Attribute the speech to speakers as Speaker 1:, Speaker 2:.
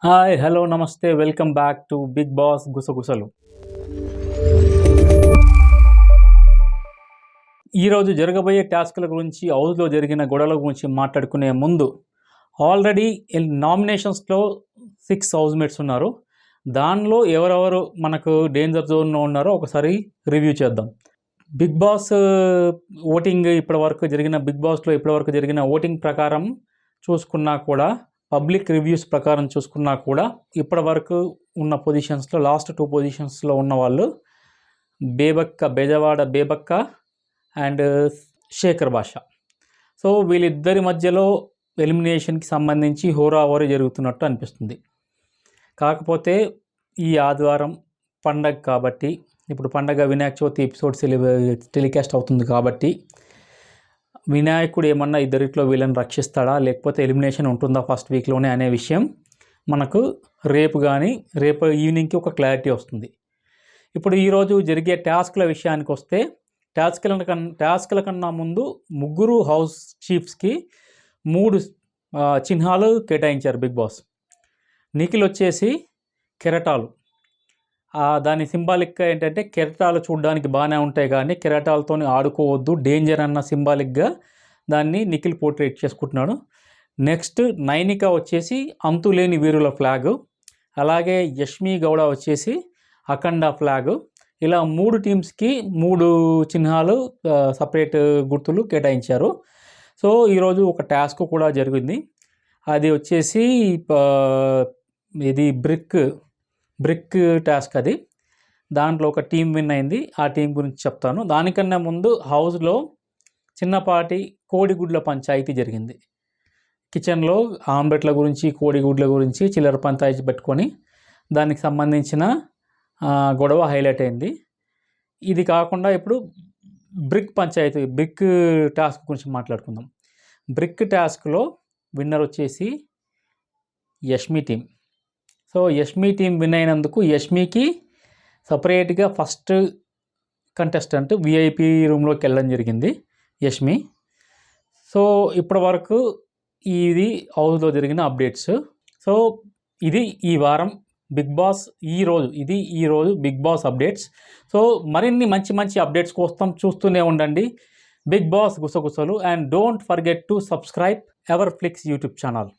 Speaker 1: Hi hello నమస్తే welcome back to Bigg Boss గుసగుసలు. ఈరోజు జరగబోయే టాస్క్ల గురించి, హౌస్లో జరిగిన గొడవల గురించి మాట్లాడుకునే ముందు ఆల్రెడీ నామినేషన్స్లో 6 హౌస్మేట్స్ ఉన్నారు. దానిలో ఎవరెవరు మనకు డేంజర్ జోన్లో ఉన్నారో ఒకసారి రివ్యూ చేద్దాం. బిగ్ బాస్ ఓటింగ్ బిగ్ బాస్లో ఇప్పటివరకు జరిగిన ఓటింగ్ ప్రకారం చూసుకున్నా కూడా, పబ్లిక్ రివ్యూస్ ప్రకారం చూసుకున్నా కూడా ఇప్పటివరకు ఉన్న పొజిషన్స్లో లాస్ట్ 2 పొజిషన్స్లో ఉన్న వాళ్ళు బెజవాడ బేబక్క అండ్ శేఖర్ భాష. సో వీళ్ళిద్దరి మధ్యలో ఎలిమినేషన్కి సంబంధించి హోరాహోరీ జరుగుతున్నట్టు అనిపిస్తుంది. కాకపోతే ఈ ఆదివారం పండగ కాబట్టి, ఇప్పుడు పండగ వినాయక చవితి ఎపిసోడ్ టెలికాస్ట్ అవుతుంది కాబట్టి, వినాయకుడు ఏమన్నా ఇద్దరిట్లో వీళ్ళని రక్షిస్తాడా, లేకపోతే ఎలిమినేషన్ ఉంటుందా ఫస్ట్ వీక్లోనే అనే విషయం మనకు రేపు ఈవినింగ్కి ఒక క్లారిటీ వస్తుంది. ఇప్పుడు ఈరోజు జరిగే టాస్క్ల విషయానికి వస్తే, టాస్క్ల కన్నా ముందు ముగ్గురు హౌస్ చీఫ్స్కి 3 చిహ్నాలు కేటాయించారు బిగ్ బాస్. నిఖిల్ వచ్చేసి కెరటాలు, దాని సింబాలిక్గా ఏంటంటే కెరటాలు చూడడానికి బాగానే ఉంటాయి కానీ కెరటాలతో ఆడుకోవద్దు, డేంజర్ అన్న సింబాలిక్గా దాన్ని నిఖిల్ పోర్ట్రేట్ చేసుకుంటున్నాడు. నెక్స్ట్ నైనిక వచ్చేసి అంతులేని వీరుల ఫ్లాగ్, అలాగే యష్మి గౌడ వచ్చేసి అఖండ ఫ్లాగ్. ఇలా 3 టీమ్స్కి 3 చిహ్నాలు, సపరేట్ గుర్తులు కేటాయించారు. సో ఈరోజు ఒక టాస్క్ కూడా జరిగింది. అది వచ్చేసి ఇది బ్రిక్ టాస్క్. అది దాంట్లో ఒక టీం విన్ అయింది. ఆ టీం గురించి చెప్తాను. దానికన్నా ముందు హౌస్లో చిన్నపాటి కోడిగుడ్ల పంచాయతీ జరిగింది. కిచెన్లో ఆమ్లెట్ల గురించి, కోడిగుడ్ల గురించి చిల్లర పంచాయతీ పెట్టుకొని దానికి సంబంధించిన గొడవ హైలైట్ అయింది. ఇది కాకుండా ఇప్పుడు బ్రిక్ టాస్క్ గురించి మాట్లాడుకుందాం. బ్రిక్ టాస్క్లో విన్నర్ వచ్చేసి Yashmi team. So Yashmi team win అయినందుకు యష్మికి సపరేట్గా ఫస్ట్ కంటెస్టెంట్ విఐపి రూమ్లోకి వెళ్ళడం జరిగింది యష్మి. సో ఇప్పటి వరకు ఇది హౌస్లో జరిగిన అప్డేట్స్. సో ఇది ఈ వారం బిగ్ బాస్ ఈరోజు బిగ్ బాస్ అప్డేట్స్. సో మరిన్ని మంచి అప్డేట్స్ కోసం చూస్తూనే ఉండండి బిగ్ బాస్ గుసగుసలు. And don't forget to subscribe Ever Flicks YouTube channel.